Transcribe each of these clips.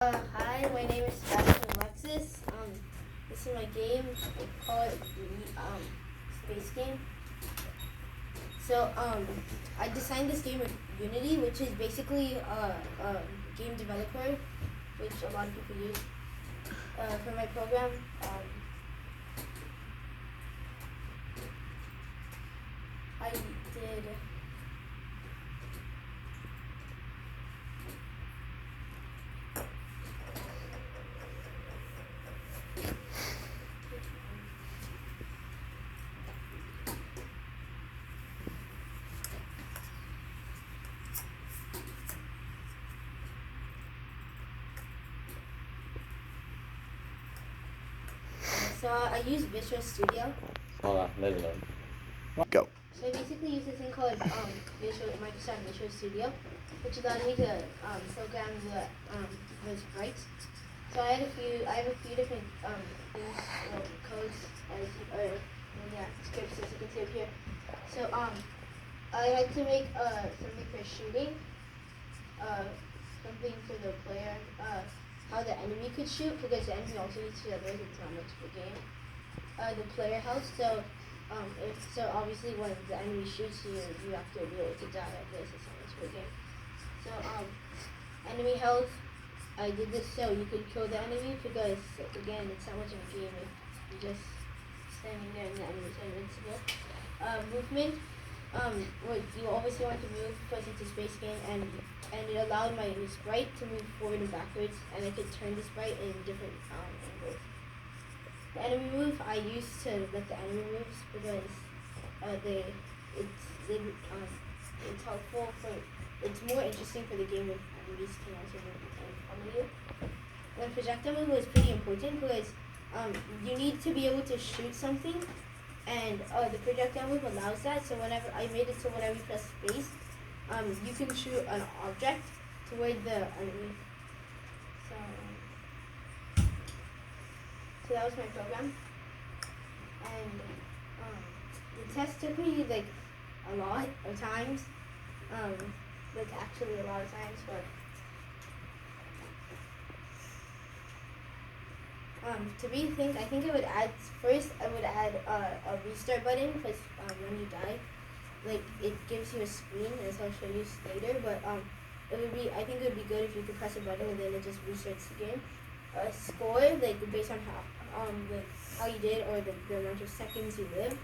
Hi, my name is Sebastian Alexis. This is my game. I call it Space Game. So, I designed this game with Unity, which is basically a game developer, which a lot of people use for my program. I did. So I use Visual Studio. Hold on, let it load. Go. So I basically use this thing called Microsoft Visual Studio, which allowed me to program the sprites. So I have a few different things, codes, scripts, as you can see up here. So I had to make something for shooting, something for the player, how the enemy could shoot, because the enemy also needs to otherwise it's not much of a game. The player health, so obviously when the enemy shoots you, you have to be able to die at this. It's not much of a game. So enemy health, I did this so you could kill the enemy, because again it's not much of a game if you're just standing there and the enemy's invincible. Movement, what you obviously want to move because it's a space game, and it allowed my sprite to move forward and backwards, and I could turn the sprite in different angles. The enemy move I used to let the enemy moves because it's helpful for, it's more interesting for the game if enemies can also move in front of you. Then projectile move was pretty important because you need to be able to shoot something, and the projectile move allows that. So whenever I made it so whenever you press space, you can shoot an object toward the enemy. So that was my program, and the test took me like a lot of times, like actually a lot of times, but I think I would add first. I would add a restart button because when you die, like it gives you a screen, as I'll show you later. But I think it would be good if you could press a button and then it just restarts the game. Score, like based on how you did or the amount of seconds you live,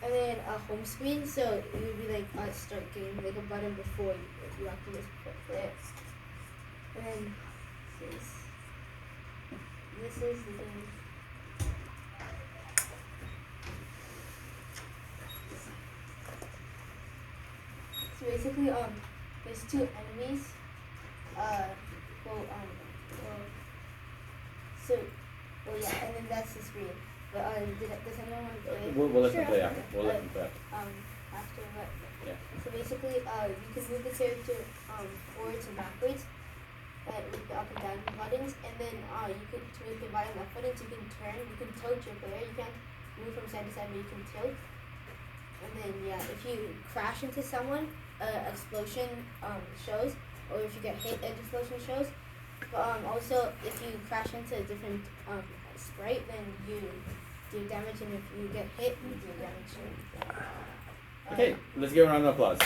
and then a home screen. So it would be like a start game, like a button before you activate it. And then this is the game. So basically, there's two enemies. Yeah, and then that's the screen. But does anyone want to play? We'll let them play Sure. after. We'll let them play. After what? Yeah. So basically, you can move the character forwards and backwards, with the up and down buttons, and then you could with the right and left buttons you can turn. You can tilt your player. You can't move from side to side, but you can tilt. And then if you crash into someone, explosion shows, or if you get hit, an explosion shows. But also, if you crash into a different sprite, then you do damage, and if you get hit, you do damage. Okay, let's give a round of applause.